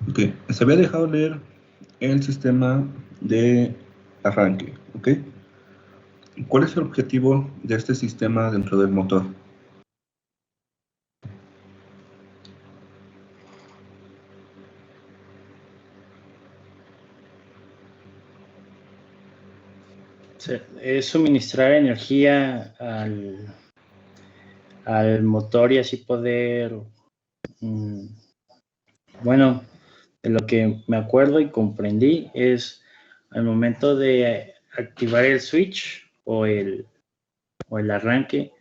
Ok, se había dejado leer el sistema de arranque, ¿ok? ¿Cuál es el objetivo de este sistema dentro del motor? Es suministrar energía al motor y así poder, bueno, de lo que me acuerdo y comprendí es al momento de activar el switch o el arranque,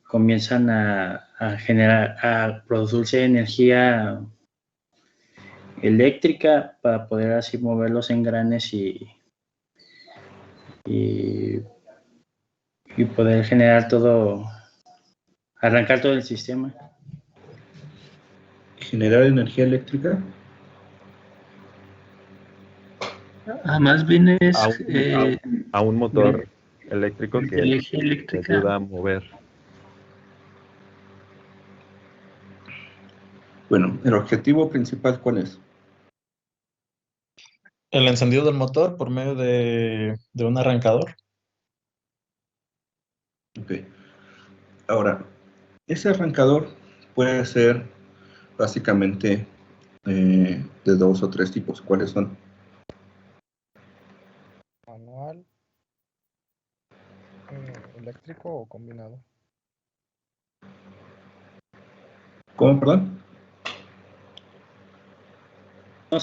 comienzan a generar, a producirse energía eléctrica para poder así mover los engranes y poder generar todo, arrancar todo el sistema. ¿Generar energía eléctrica? Más bien es a un motor eléctrico que energía te eléctrica. ayuda a mover. Bueno, ¿el objetivo principal cuál es? El encendido del motor por medio de un arrancador. Ok. Ahora, ese arrancador puede ser básicamente de 2 o 3 tipos. ¿Cuáles son? Manual, eléctrico o combinado. ¿Cómo, perdón? No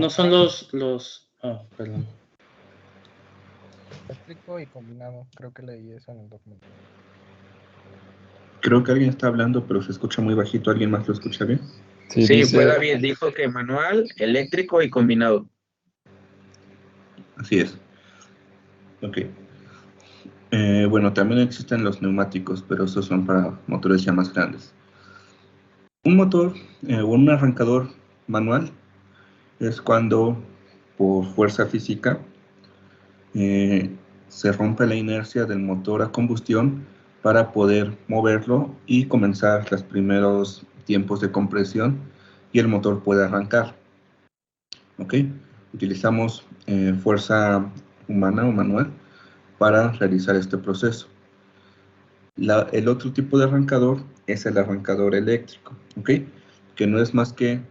son los perdón. Eléctrico y combinado, creo que leí eso en el documento. Creo que alguien está hablando, pero se escucha muy bajito. ¿Alguien más lo escucha bien? Sí, dice- fue David, dijo que manual, eléctrico y combinado. Así es. Ok. Bueno, también existen los neumáticos, pero esos son para motores ya más grandes. Un motor o un arrancador manual es cuando por fuerza física se rompe la inercia del motor a combustión para poder moverlo y comenzar los primeros tiempos de compresión y el motor puede arrancar. ¿Ok? Utilizamos fuerza humana o manual para realizar este proceso. El otro tipo de arrancador es el arrancador eléctrico, ¿ok? Que no es más que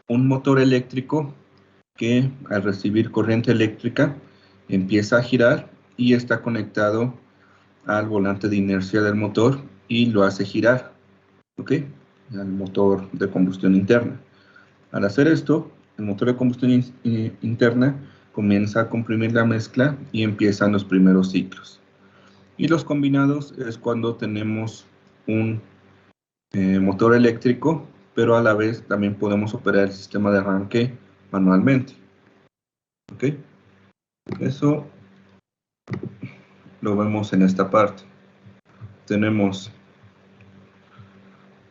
un motor eléctrico que al recibir corriente eléctrica empieza a girar y está conectado al volante de inercia del motor y lo hace girar, ¿ok? Al motor de combustión interna. Al hacer esto, el motor de combustión interna comienza a comprimir la mezcla y empiezan los primeros ciclos. Y los combinados es cuando tenemos un motor eléctrico, pero a la vez también podemos operar el sistema de arranque manualmente. ¿Ok? Eso lo vemos en esta parte. Tenemos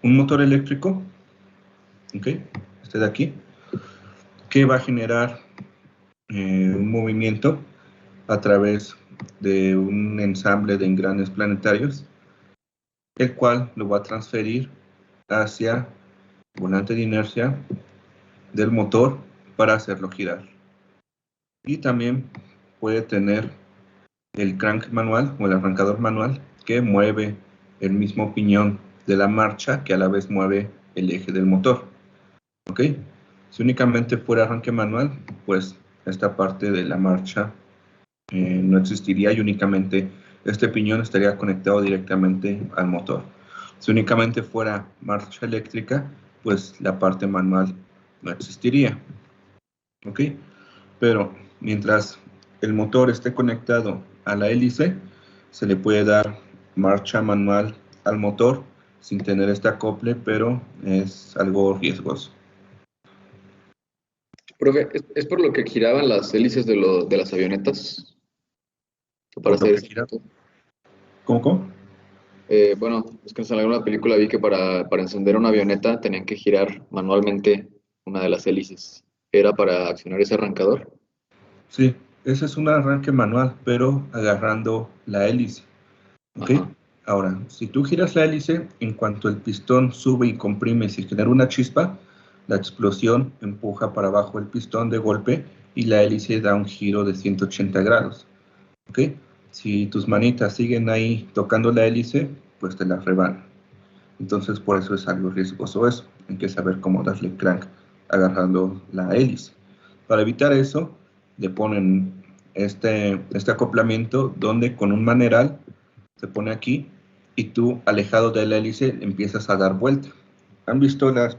un motor eléctrico, ¿ok? Este de aquí, que va a generar un movimiento a través de un ensamble de engranes planetarios, el cual lo va a transferir hacia el volante de inercia del motor para hacerlo girar. Y también puede tener el crank manual o el arrancador manual que mueve el mismo piñón de la marcha que a la vez mueve el eje del motor. ¿Ok? Si únicamente fuera arranque manual, pues esta parte de la marcha no existiría y únicamente este piñón estaría conectado directamente al motor. Si únicamente fuera marcha eléctrica, pues la parte manual no existiría. ¿Ok? Pero mientras el motor esté conectado a la hélice, se le puede dar marcha manual al motor sin tener este acople, pero es algo riesgoso. Profe, ¿es por lo que giraban las hélices de las avionetas? Para ¿Por lo hacer que gira? ¿Cómo? bueno, es que en alguna película vi que para encender una avioneta tenían que girar manualmente una de las hélices. ¿Era para accionar ese arrancador? Sí, ese es un arranque manual, pero agarrando la hélice. ¿Ok? Ajá. Ahora, si tú giras la hélice, en cuanto el pistón sube y comprime y se genera una chispa, La explosión empuja para abajo el pistón de golpe y la hélice da un giro de 180 grados. ¿Ok? Si tus manitas siguen ahí tocando la hélice, pues te la rebanan. Entonces, por eso es algo riesgoso eso. Hay que saber cómo darle crank agarrando la hélice. Para evitar eso, le ponen este acoplamiento donde con un maneral se pone aquí y tú, alejado de la hélice, empiezas a dar vuelta. ¿Han visto las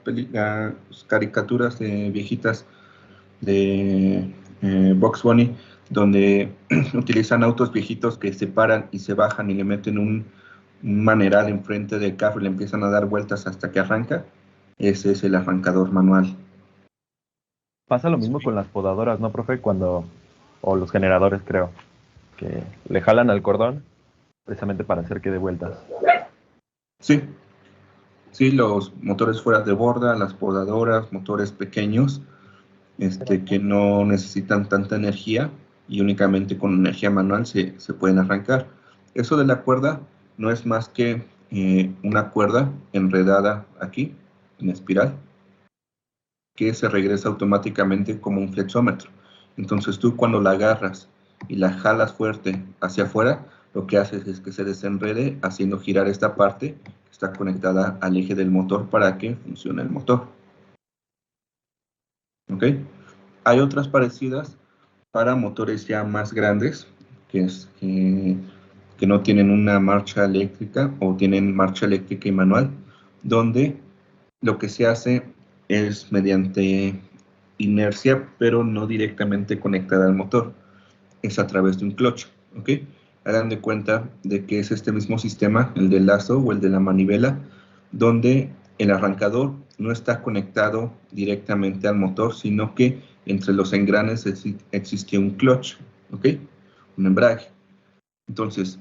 caricaturas viejitas de Bugs Bunny, donde utilizan autos viejitos que se paran y se bajan y le meten un maneral enfrente del carro y le empiezan a dar vueltas hasta que arranca? Ese es el arrancador manual. Pasa lo mismo con las podadoras, ¿no, profe? O los generadores, creo, que le jalan al cordón precisamente para hacer que dé vueltas. Sí, sí, los motores fuera de borda, las podadoras, motores pequeños, que no necesitan tanta energía y únicamente con energía manual se pueden arrancar. Eso de la cuerda no es más que una cuerda enredada aquí, en espiral, que se regresa automáticamente como un flexómetro. Entonces tú cuando la agarras y la jalas fuerte hacia afuera, lo que haces es que se desenrede haciendo girar esta parte que está conectada al eje del motor para que funcione el motor. ¿Ok? Hay otras parecidas para motores ya más grandes, que no tienen una marcha eléctrica o tienen marcha eléctrica y manual, donde lo que se hace es mediante inercia, pero no directamente conectada al motor. Es a través de un clutch, ¿ok? Hagan de cuenta de que es este mismo sistema, el del lazo o el de la manivela, donde el arrancador no está conectado directamente al motor, sino que entre los engranes existe un clutch, ¿ok? Un embrague. Entonces,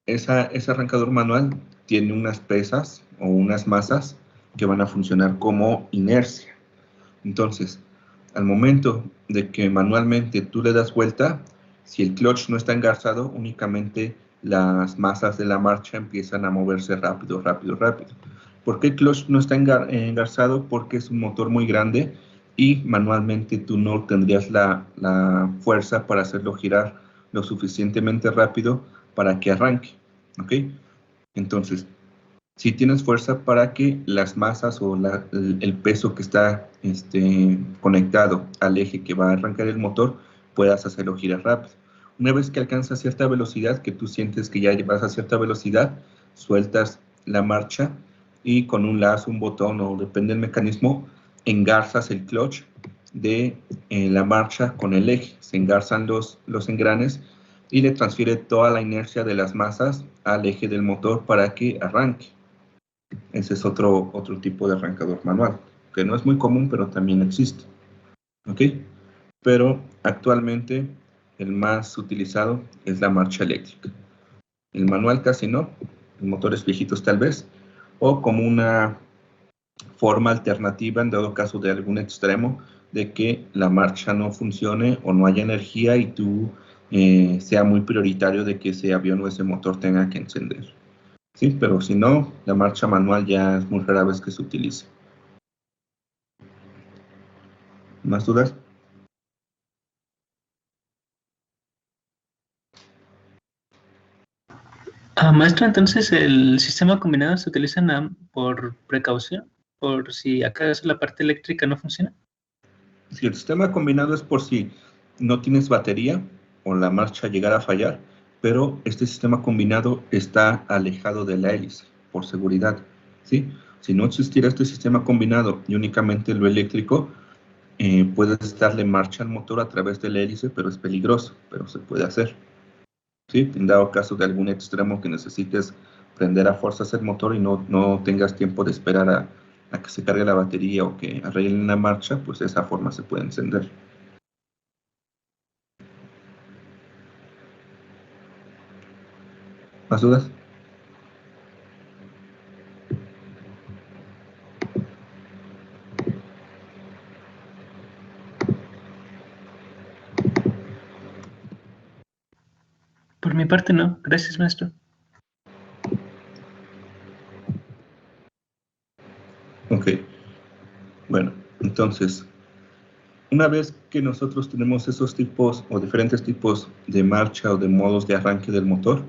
ese arrancador manual tiene unas pesas o unas masas que van a funcionar como inercia. Entonces, al momento de que manualmente tú le das vuelta, si el clutch no está engarzado, únicamente las masas de la marcha empiezan a moverse rápido, rápido, rápido. ¿Por qué el clutch no está engarzado? Porque es un motor muy grande y manualmente tú no tendrías la fuerza para hacerlo girar lo suficientemente rápido para que arranque, ¿ok? Entonces, si tienes fuerza para que las masas o el peso que está conectado al eje que va a arrancar el motor, puedas hacerlo girar rápido. Una vez que alcanzas cierta velocidad, que tú sientes que ya vas a cierta velocidad, sueltas la marcha y con un lazo, un botón o depende del mecanismo, engarzas el clutch de la marcha con el eje. Se engarzan los engranes y le transfiere toda la inercia de las masas al eje del motor para que arranque. Ese es otro tipo de arrancador manual, que no es muy común, pero también existe. ¿Ok? Pero actualmente el más utilizado es la marcha eléctrica. El manual casi no, en motores viejitos tal vez, o como una forma alternativa en dado caso de algún extremo de que la marcha no funcione o no haya energía y tú sea muy prioritario de que ese avión o ese motor tenga que encender. Sí, pero si no, la marcha manual ya es muy rara vez que se utilice. ¿Más dudas? Maestro, entonces el sistema combinado se utiliza por precaución, por si acaso la parte eléctrica no funciona. Si el sistema combinado es por si no tienes batería o la marcha llegara a fallar, pero este sistema combinado está alejado de la hélice, por seguridad, ¿sí? Si no existiera este sistema combinado y únicamente lo eléctrico, puedes darle marcha al motor a través de la hélice, pero es peligroso, pero se puede hacer, ¿sí? En dado caso de algún extremo que necesites prender a fuerzas el motor y no tengas tiempo de esperar a que se cargue la batería o que arreglen la marcha, pues de esa forma se puede encender. ¿Más dudas? Por mi parte no, gracias maestro. Ok. Bueno, Entonces, una vez que nosotros tenemos esos tipos o diferentes tipos de marcha o de modos de arranque del motor,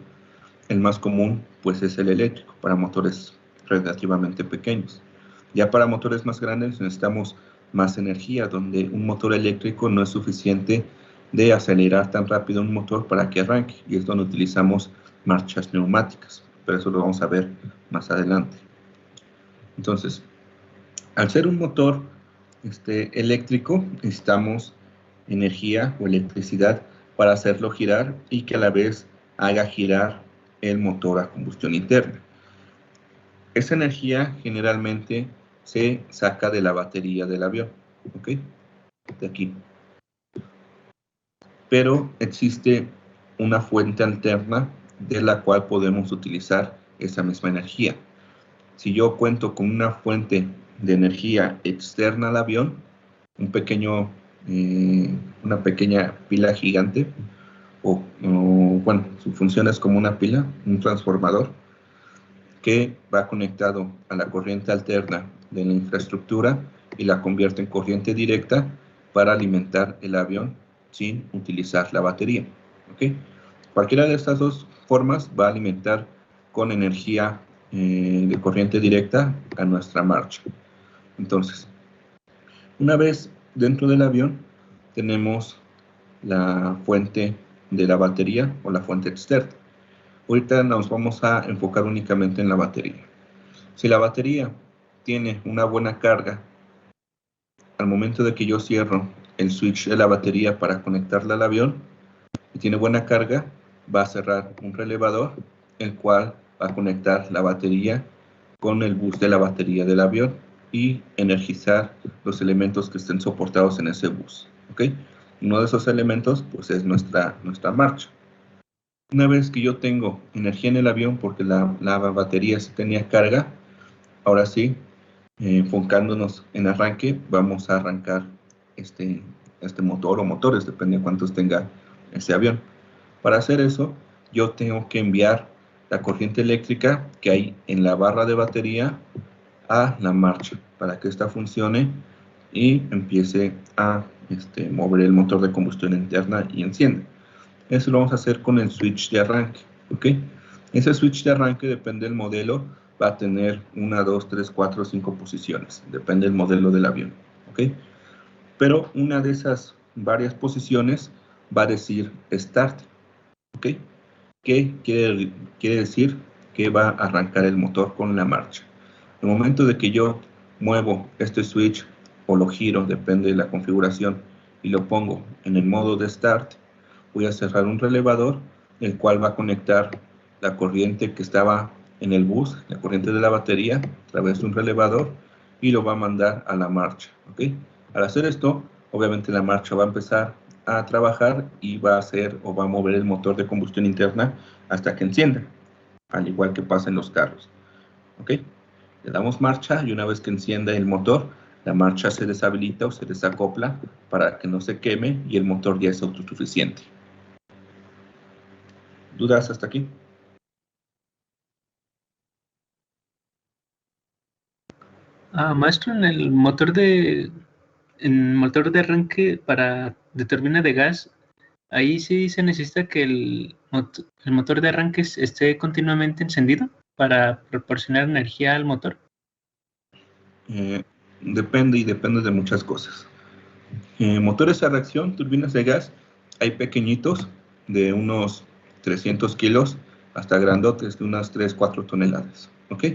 el más común pues es el eléctrico para motores relativamente pequeños. Ya para motores más grandes necesitamos más energía, donde un motor eléctrico no es suficiente de acelerar tan rápido un motor para que arranque, y es donde utilizamos marchas neumáticas, pero eso lo vamos a ver más adelante. Entonces, al ser un motor eléctrico, necesitamos energía o electricidad para hacerlo girar y que a la vez haga girar el motor a combustión interna. Esa energía generalmente se saca de la batería del avión, ¿ok? De aquí. Pero existe una fuente alterna de la cual podemos utilizar esa misma energía. Si yo cuento con una fuente de energía externa al avión, una pequeña pila gigante, bueno, su función es como una pila, un transformador, que va conectado a la corriente alterna de la infraestructura y la convierte en corriente directa para alimentar el avión sin utilizar la batería, ¿ok? Cualquiera de estas dos formas va a alimentar con energía de corriente directa a nuestra marcha. Entonces, una vez dentro del avión, tenemos la fuente de la batería o la fuente externa. Ahorita nos vamos a enfocar únicamente en la batería. Si la batería tiene una buena carga, al momento de que yo cierro el switch de la batería para conectarla al avión, y tiene buena carga, va a cerrar un relevador, el cual va a conectar la batería con el bus de la batería del avión y energizar los elementos que estén soportados en ese bus, ¿ok? Uno de esos elementos pues es nuestra marcha. Una vez que yo tengo energía en el avión porque la batería sí tenía carga, ahora sí, enfocándonos en arranque, vamos a arrancar este motor o motores, depende de cuántos tenga ese avión. Para hacer eso, yo tengo que enviar la corriente eléctrica que hay en la barra de batería a la marcha para que esta funcione y empiece a mover el motor de combustión interna y encienda. Eso lo vamos a hacer con el switch de arranque, ¿ok? Ese switch de arranque, depende del modelo, va a tener 1, 2, 3, 4, 5 posiciones, depende del modelo del avión, ¿ok? Pero una de esas varias posiciones va a decir Start, ¿ok? ¿Qué quiere decir? Que va a arrancar el motor con la marcha. En el momento de que yo muevo este switch o lo giro, depende de la configuración, y lo pongo en el modo de Start, voy a cerrar un relevador, el cual va a conectar la corriente que estaba en el bus, la corriente de la batería, a través de un relevador, y lo va a mandar a la marcha, ¿ok? Al hacer esto, obviamente la marcha va a empezar a trabajar y va a mover el motor de combustión interna hasta que encienda, al igual que pasa en los carros, ¿ok? Le damos marcha y una vez que encienda el motor, la marcha se deshabilita o se desacopla para que no se queme y el motor ya es autosuficiente. ¿Dudas hasta aquí? Maestro, en el motor de arranque de turbina de gas, ahí sí se necesita que el motor de arranque esté continuamente encendido para proporcionar energía al motor. Depende de muchas cosas. Motores a reacción, turbinas de gas, hay pequeñitos de unos 300 kilos hasta grandotes de unas 3-4 toneladas, ¿ok?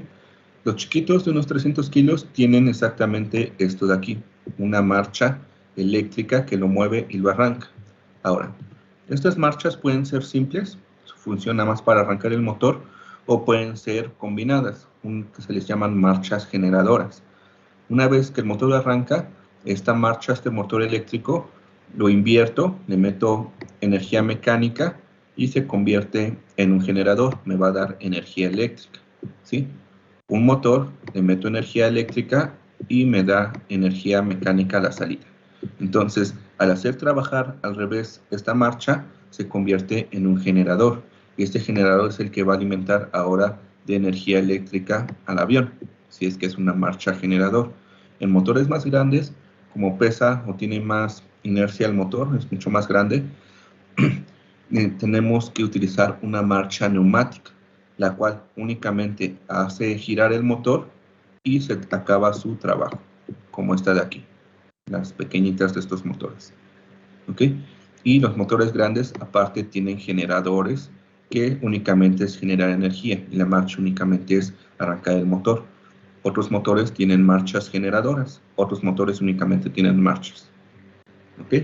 Los chiquitos de unos 300 kilos tienen exactamente esto de aquí, una marcha eléctrica que lo mueve y lo arranca. Ahora, estas marchas pueden ser simples, funciona más para arrancar el motor, o pueden ser combinadas, que se les llaman marchas generadoras. Una vez que el motor arranca, esta marcha, este motor eléctrico, lo invierto, le meto energía mecánica y se convierte en un generador, me va a dar energía eléctrica, ¿sí? Un motor, le meto energía eléctrica y me da energía mecánica a la salida. Entonces, al hacer trabajar al revés esta marcha, se convierte en un generador. Y este generador es el que va a alimentar ahora de energía eléctrica al avión, si es que es una marcha generador. En motores más grandes, como pesa o tiene más inercia el motor, es mucho más grande, tenemos que utilizar una marcha neumática, la cual únicamente hace girar el motor y se acaba su trabajo, como esta de aquí, las pequeñitas de estos motores. ¿Ok? Y los motores grandes, aparte, tienen generadores que únicamente es generar energía y la marcha únicamente es arrancar el motor. Otros motores tienen marchas generadoras, otros motores únicamente tienen marchas. ¿Ok?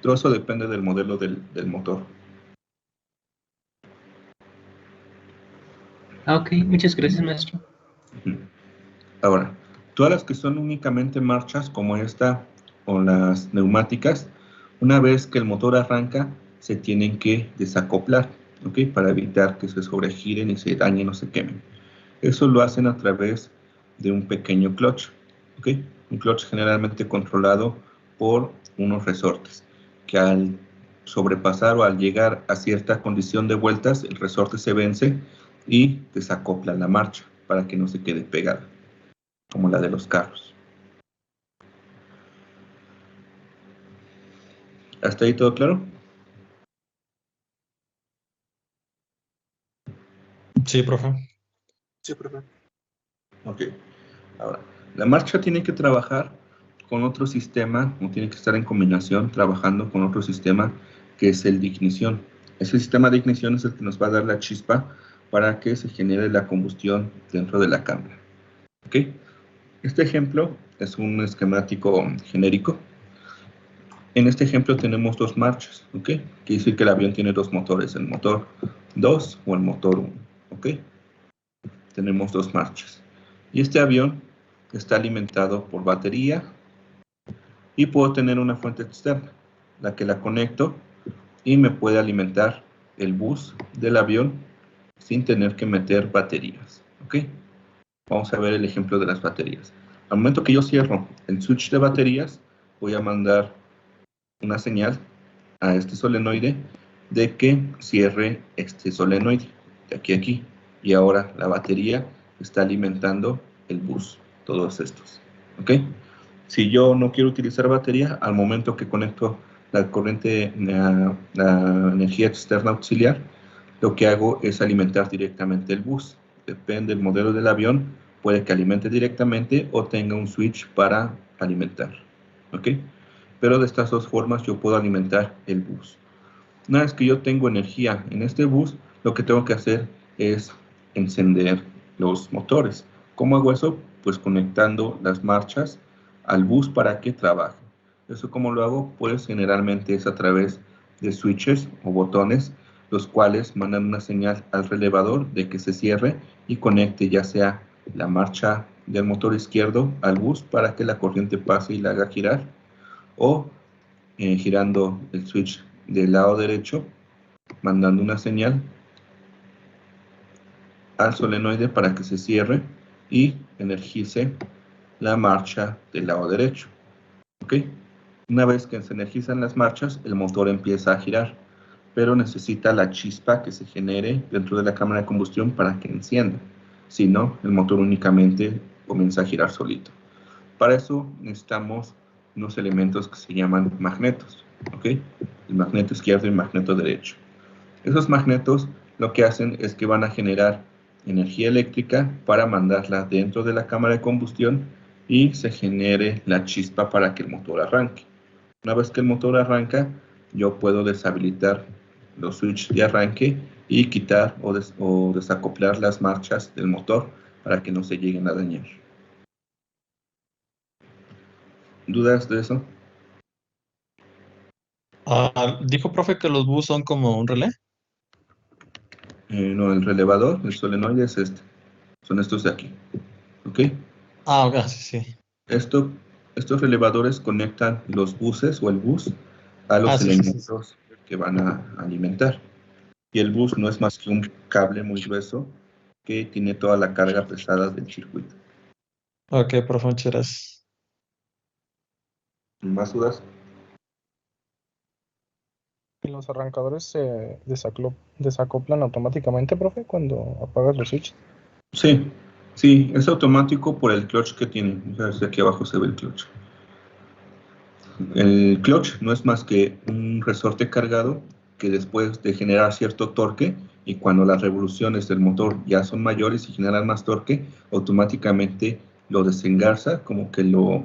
Todo eso depende del modelo del motor. Ok, muchas gracias, maestro. Ahora, todas las que son únicamente marchas, como esta o las neumáticas, una vez que el motor arranca, se tienen que desacoplar, ¿ok? Para evitar que se sobregiren y se dañen o se quemen. Eso lo hacen a través de un pequeño clutch, ¿ok? Un clutch generalmente controlado por unos resortes, que al sobrepasar o al llegar a cierta condición de vueltas, el resorte se vence y desacopla la marcha para que no se quede pegada, como la de los carros. ¿Hasta ahí todo claro? Sí, profe. Sí, profe. Ok. Ahora, la marcha tiene que trabajar con otro sistema, o tiene que estar en combinación, trabajando con otro sistema que es el de ignición. Ese sistema de ignición es el que nos va a dar la chispa para que se genere la combustión dentro de la cámara. ¿Ok? Este ejemplo es un esquemático genérico. En este ejemplo tenemos dos marchas, ¿ok? Quiere decir que el avión tiene dos motores, el motor 2 o el motor 1, ¿ok? Tenemos dos marchas. Y este avión está alimentado por batería y puedo tener una fuente externa, la que la conecto y me puede alimentar el bus del avión sin tener que meter baterías, ¿ok? Vamos a ver el ejemplo de las baterías. Al momento que yo cierro el switch de baterías, voy a mandar una señal a este solenoide de que cierre este solenoide de aquí a aquí. Y ahora la batería está alimentando el bus, todos estos, ¿ok? Si yo no quiero utilizar batería, al momento que conecto la corriente, la energía externa auxiliar, lo que hago es alimentar directamente el bus. Depende del modelo del avión, puede que alimente directamente o tenga un switch para alimentar, ¿ok? Pero de estas dos formas yo puedo alimentar el bus. Una vez que yo tengo energía en este bus, lo que tengo que hacer es encender los motores. ¿Cómo hago eso? Pues conectando las marchas al bus para que trabaje. ¿Eso cómo lo hago? Pues generalmente es a través de switches o botones, los cuales mandan una señal al relevador de que se cierre y conecte ya sea la marcha del motor izquierdo al bus para que la corriente pase y la haga girar, o girando el switch del lado derecho, mandando una señal al solenoide para que se cierre y energice la marcha del lado derecho. ¿Ok? Una vez que se energizan las marchas, el motor empieza a girar, pero necesita la chispa que se genere dentro de la cámara de combustión para que encienda. Si no, el motor únicamente comienza a girar solito. Para eso necesitamos unos elementos que se llaman magnetos, ¿ok? El magneto izquierdo y el magneto derecho. Esos magnetos lo que hacen es que van a generar energía eléctrica para mandarla dentro de la cámara de combustión y se genere la chispa para que el motor arranque. Una vez que el motor arranca, yo puedo deshabilitar los switches de arranque y quitar o desacoplar las marchas del motor para que no se lleguen a dañar. ¿Dudas de eso? Dijo, profe, que los bus son como un relé. No, el relevador, el solenoide es este. Son estos de aquí. ¿Ok? Sí, sí. Estos relevadores conectan los buses o el bus a los Sí. elementos que van a alimentar. Y el bus no es más que un cable muy grueso que tiene toda la carga pesada del circuito. Ok, profe, muchas gracias. ¿Más dudas? ¿Y los arrancadores se desacoplan automáticamente, profe, cuando apagas los switches? Sí, es automático por el clutch que tiene. O sea, desde aquí abajo se ve el clutch. El clutch no es más que un resorte cargado que después de generar cierto torque, y cuando las revoluciones del motor ya son mayores y generan más torque, automáticamente lo desengarza, como que lo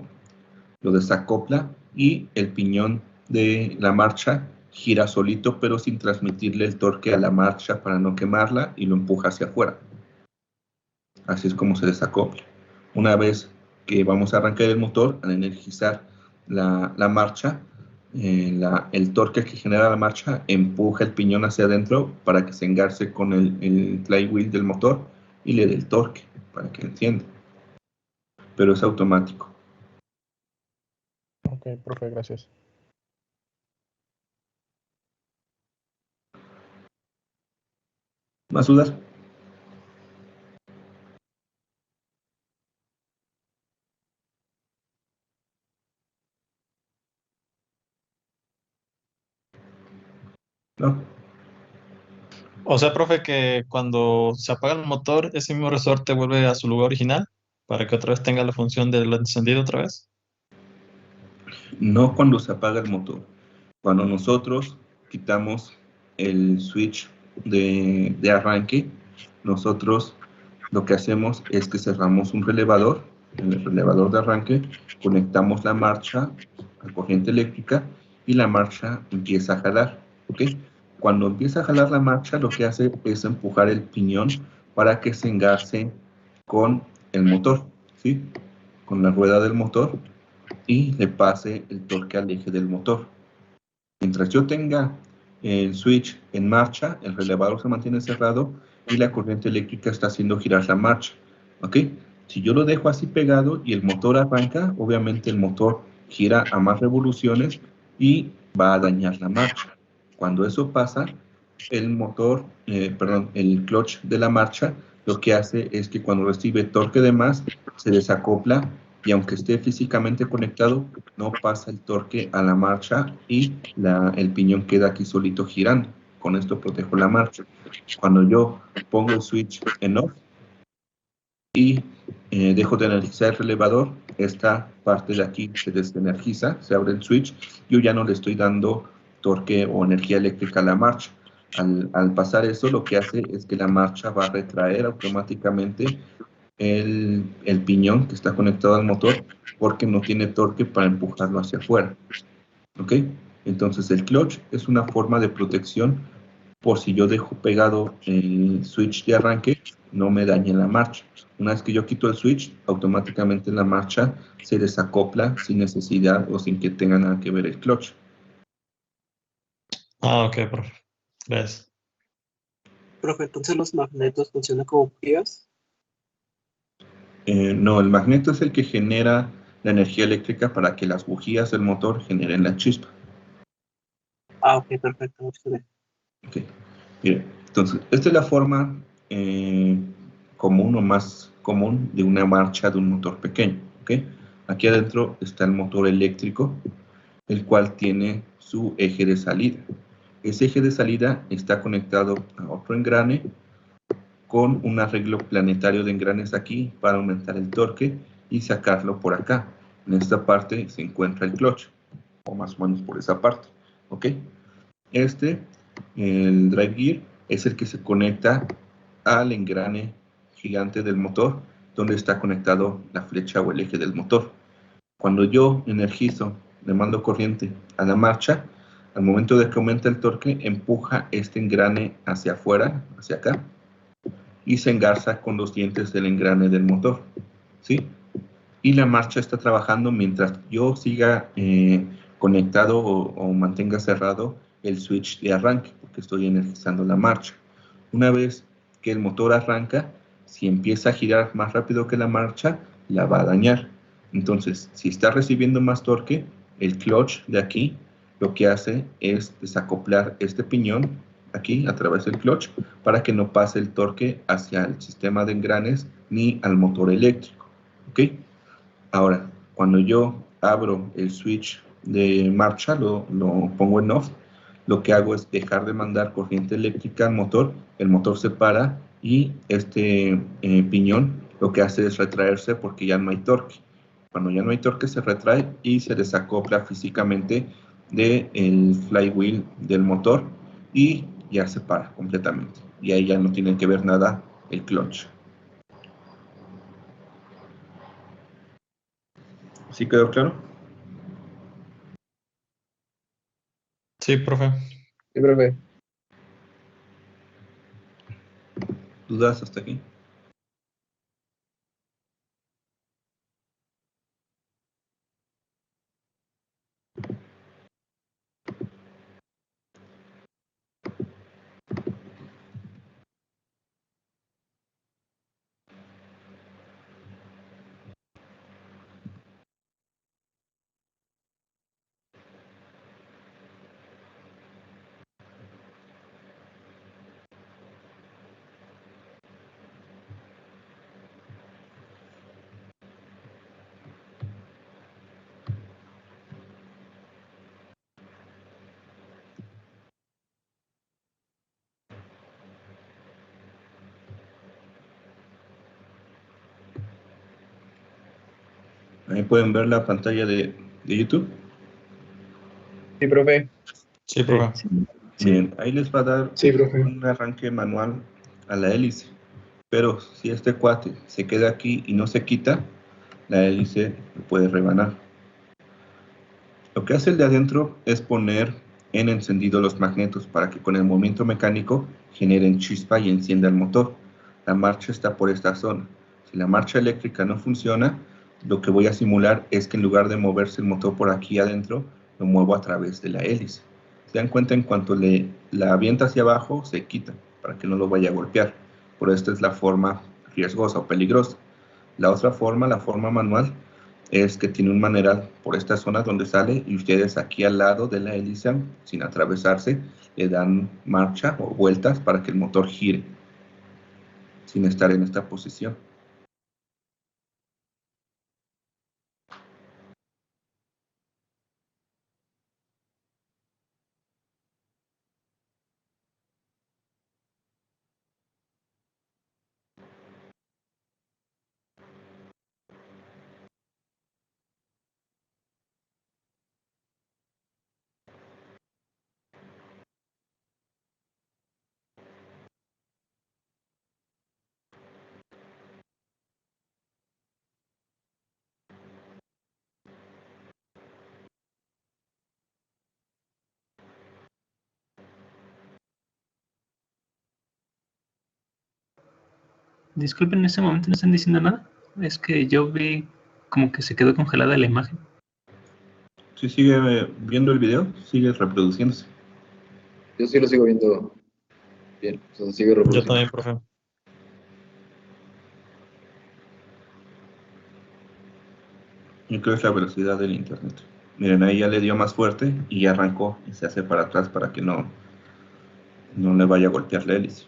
desacopla, y el piñón de la marcha gira solito, pero sin transmitirle el torque a la marcha para no quemarla, y lo empuja hacia afuera. Así es como se desacopla. Una vez que vamos a arrancar el motor, al energizar la marcha, el torque que genera la marcha empuja el piñón hacia adentro para que se engarce con el flywheel del motor y le dé el torque para que encienda. Pero es automático. Ok, profe, gracias. ¿Más dudas? ¿No? O sea, profe, que cuando se apaga el motor, ese mismo resorte vuelve a su lugar original para que otra vez tenga la función del encendido otra vez. No cuando se apaga el motor. Cuando nosotros quitamos el switch de arranque, nosotros lo que hacemos es que cerramos un relevador, el relevador de arranque, conectamos la marcha a corriente eléctrica y la marcha empieza a jalar, ¿ok? Cuando empieza a jalar la marcha, lo que hace es empujar el piñón para que se engarce con el motor, ¿sí? Con la rueda del motor, y le pase el torque al eje del motor. Mientras yo tenga el switch en marcha, el relevador se mantiene cerrado y la corriente eléctrica está haciendo girar la marcha, ¿ok? Si yo lo dejo así pegado y el motor arranca, obviamente el motor gira a más revoluciones y va a dañar la marcha. Cuando eso pasa, el clutch de la marcha lo que hace es que cuando recibe torque de más, se desacopla, y aunque esté físicamente conectado, no pasa el torque a la marcha y el piñón queda aquí solito girando. Con esto protejo la marcha. Cuando yo pongo el switch en off y dejo de energizar el relevador, esta parte de aquí se desenergiza, se abre el switch, yo ya no le estoy dando torque o energía eléctrica a la marcha. Al pasar eso, lo que hace es que la marcha va a retraer automáticamente el piñón que está conectado al motor, porque no tiene torque para empujarlo hacia afuera, ¿ok? Entonces el clutch es una forma de protección por si yo dejo pegado el switch de arranque, no me dañe la marcha. Una vez que yo quito el switch, automáticamente la marcha se desacopla sin necesidad o sin que tenga nada que ver el clutch. Ah, ok, profe. Gracias. Profe, entonces los magnetos funcionan como bujías. No, el magneto es el que genera la energía eléctrica para que las bujías del motor generen la chispa. Ah, ok, perfecto. Muchas gracias. Okay. Bien, entonces, esta es la forma común o más común de una marcha de un motor pequeño. ¿Okay? Aquí adentro está el motor eléctrico, el cual tiene su eje de salida. Ese eje de salida está conectado a otro engrane con un arreglo planetario de engranes aquí para aumentar el torque y sacarlo por acá. En esta parte se encuentra el clutch, o más o menos por esa parte. ¿Ok? El drive gear, es el que se conecta al engrane gigante del motor, donde está conectado la flecha o el eje del motor. Cuando yo energizo, le mando corriente a la marcha, al momento de que aumenta el torque, empuja este engrane hacia afuera, hacia acá, y se engarza con los dientes del engrane del motor, ¿sí? Y la marcha está trabajando mientras yo siga conectado o mantenga cerrado el switch de arranque, porque estoy energizando la marcha. Una vez que el motor arranca, si empieza a girar más rápido que la marcha, la va a dañar. Entonces, si está recibiendo más torque, el clutch de aquí lo que hace es desacoplar este piñón aquí a través del clutch para que no pase el torque hacia el sistema de engranes ni al motor eléctrico. ¿Ok? Ahora, cuando yo abro el switch de marcha, lo pongo en off, lo que hago es dejar de mandar corriente eléctrica al motor, el motor se para y este piñón lo que hace es retraerse porque ya no hay torque. Cuando ya no hay torque se retrae y se desacopla físicamente del flywheel del motor y ya se para completamente. Y ahí ya no tiene que ver nada el clutch. ¿Sí quedó claro? Sí, profe. Sí, profe. ¿Dudas hasta aquí? Ahí pueden ver la pantalla de YouTube. Sí, profe. Sí, profe. Bien, ahí les va a dar Sí, profe. un arranque manual a la hélice. Pero si este cuate se queda aquí y no se quita, la hélice lo puede rebanar. Lo que hace el de adentro es poner en encendido los magnetos para que con el movimiento mecánico generen chispa y encienda el motor. La marcha está por esta zona. Si la marcha eléctrica no funciona, lo que voy a simular es que en lugar de moverse el motor por aquí adentro, lo muevo a través de la hélice. Se dan cuenta, en cuanto la avienta hacia abajo, se quita para que no lo vaya a golpear. Por esta es la forma riesgosa o peligrosa. La otra forma, la forma manual, es que tiene un maneral por esta zona donde sale y ustedes aquí al lado de la hélice, sin atravesarse, le dan marcha o vueltas para que el motor gire sin estar en esta posición. Disculpen, en este momento no están diciendo nada. Es que yo vi como que se quedó congelada la imagen. Si sigue viendo el video, sigue reproduciéndose. Yo sí lo sigo viendo bien. O sea, sigue Yo reproduciendo. también, profe. Y creo que es la velocidad del internet. Miren, ahí ya le dio más fuerte y ya arrancó y se hace para atrás para que no le vaya a golpear la hélice.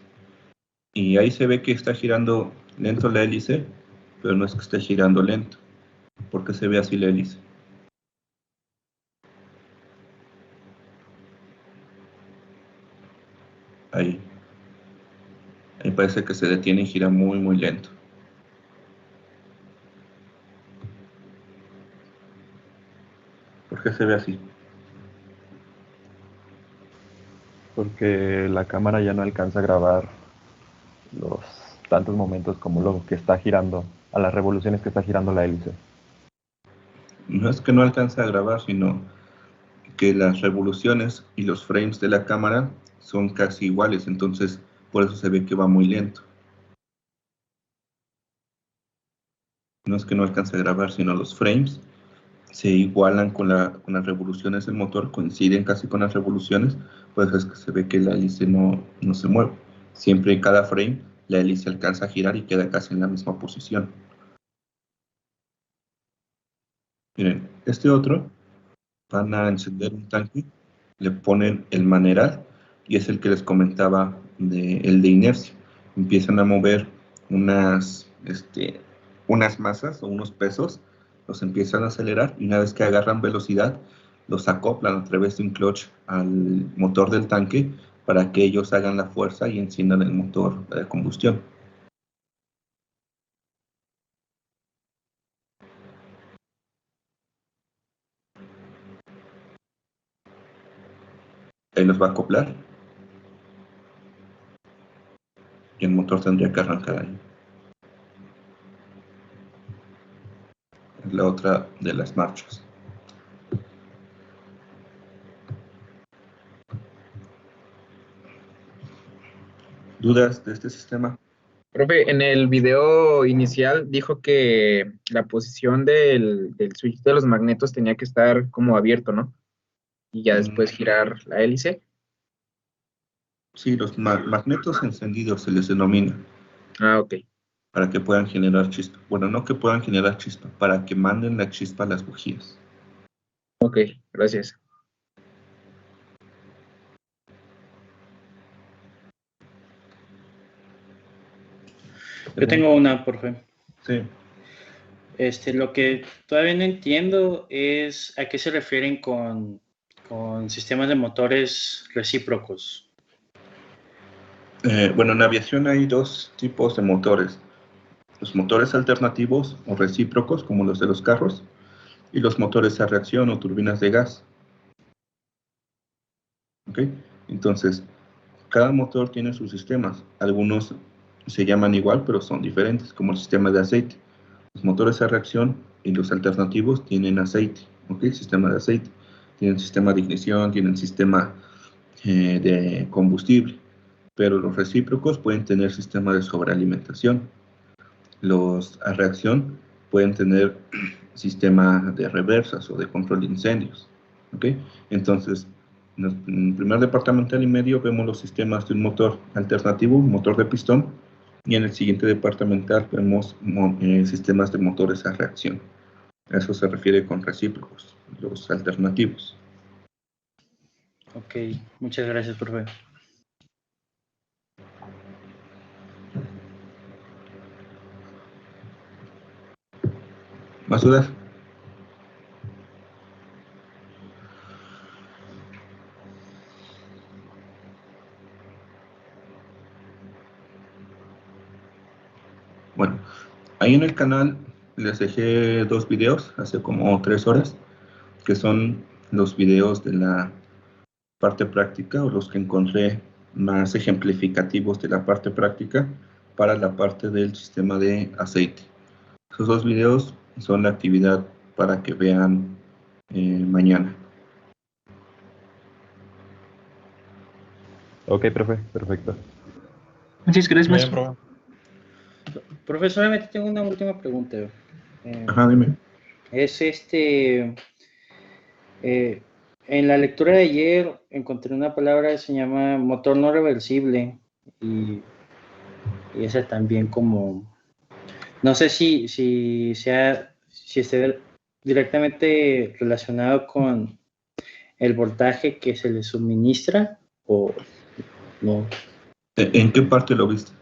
Y ahí se ve que está girando lento la hélice, pero no es que esté girando lento. ¿Por qué se ve así la hélice? Ahí parece que se detiene y gira muy, muy lento. ¿Por qué se ve así? Porque la cámara ya no alcanza a grabar los tantos momentos como lo que está girando, a las revoluciones que está girando la hélice. No es que no alcanza a grabar, sino que las revoluciones y los frames de la cámara son casi iguales, entonces por eso se ve que va muy lento. No es que no alcance a grabar, sino los frames se igualan con las revoluciones del motor, coinciden casi con las revoluciones, pues es que se ve que la hélice no se mueve. Siempre en cada frame la hélice alcanza a girar y queda casi en la misma posición. Miren, este otro, van a encender un tanque, le ponen el maneral y es el que les comentaba el de inercia. Empiezan a mover unas masas o unos pesos, los empiezan a acelerar y una vez que agarran velocidad, los acoplan a través de un clutch al motor del tanque para que ellos hagan la fuerza y enciendan el motor de combustión. Ahí los va a acoplar. Y el motor tendría que arrancar ahí. Es la otra de las marchas. ¿Dudas de este sistema? Profe, en el video inicial dijo que la posición del switch de los magnetos tenía que estar como abierto, ¿no? Y ya después girar la hélice. Sí, los magnetos encendidos se les denomina. Ah, ok. Para que puedan generar chispa. Bueno, no que puedan generar chispa, para que manden la chispa a las bujías. Ok, gracias. Yo tengo una, profe. Sí. Lo que todavía no entiendo es a qué se refieren con sistemas de motores recíprocos. Bueno, en aviación hay dos tipos de motores. Los motores alternativos o recíprocos, como los de los carros, y los motores a reacción o turbinas de gas. ¿Ok? Entonces, cada motor tiene sus sistemas. Algunos se llaman igual, pero son diferentes, como el sistema de aceite. Los motores a reacción y los alternativos tienen aceite, ¿ok? Sistema de aceite. Tienen sistema de ignición, tienen sistema de combustible. Pero los recíprocos pueden tener sistema de sobrealimentación. Los a reacción pueden tener sistema de reversas o de control de incendios, ¿ok? Entonces, en el primer departamental y medio vemos los sistemas de un motor alternativo, un motor de pistón, y en el siguiente departamental vemos sistemas de motores a reacción. A eso se refiere con recíprocos, los alternativos. Ok, muchas gracias, profe. ¿Más dudas? Bueno, ahí en el canal les dejé 2 videos hace como 3 horas, que son los videos de la parte práctica o los que encontré más ejemplificativos de la parte práctica para la parte del sistema de aceite. Esos 2 videos son la actividad para que vean mañana. Ok, profe, perfecto. Muchas gracias, Bien, maestro. profe. Profe, solamente tengo una última pregunta. Ajá, dime. Es en la lectura de ayer encontré una palabra que se llama motor no reversible y esa también como, no sé si esté directamente relacionado con el voltaje que se le suministra o no. ¿En qué parte lo viste?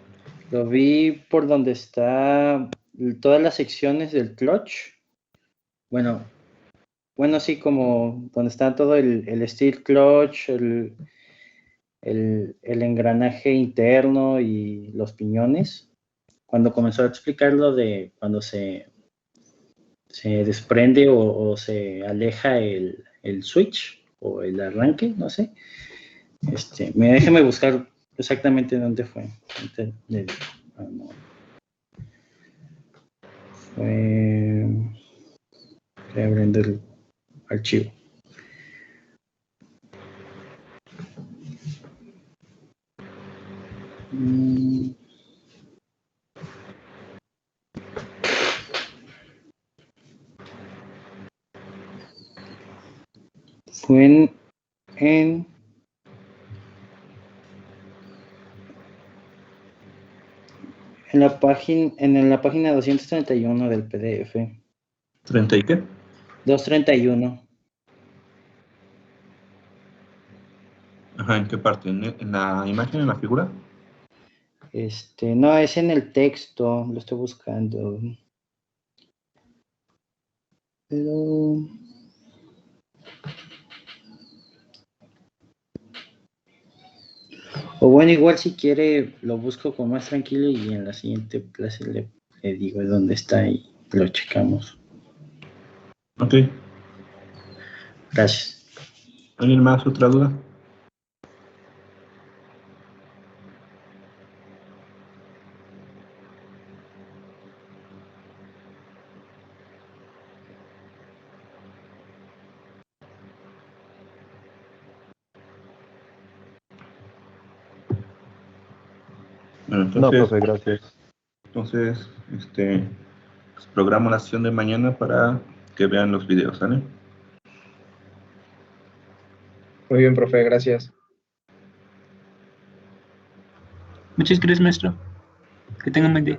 Lo vi por donde está todas las secciones del clutch. Bueno, sí, como donde está todo el steel clutch, el engranaje interno y los piñones. Cuando comenzó a explicar lo de cuando se desprende o se aleja el switch o el arranque, no sé. Déjeme buscar exactamente dónde fue. Fue abriendo el archivo. Fue en la página 231 del PDF. ¿30 y qué? 231. Ajá, ¿en qué parte? ¿En la imagen, en la figura? No, es en el texto, lo estoy buscando. Pero o bueno, igual si quiere lo busco con más tranquilo y en la siguiente clase le digo dónde está y lo checamos. Ok. Gracias. ¿Alguien más? ¿Otra duda? Bueno, No, entonces, profe, gracias. entonces, pues, programo la sesión de mañana para que vean los videos, ¿sale? Muy bien, profe, gracias. Muchas gracias, maestro. Que tengan buen día.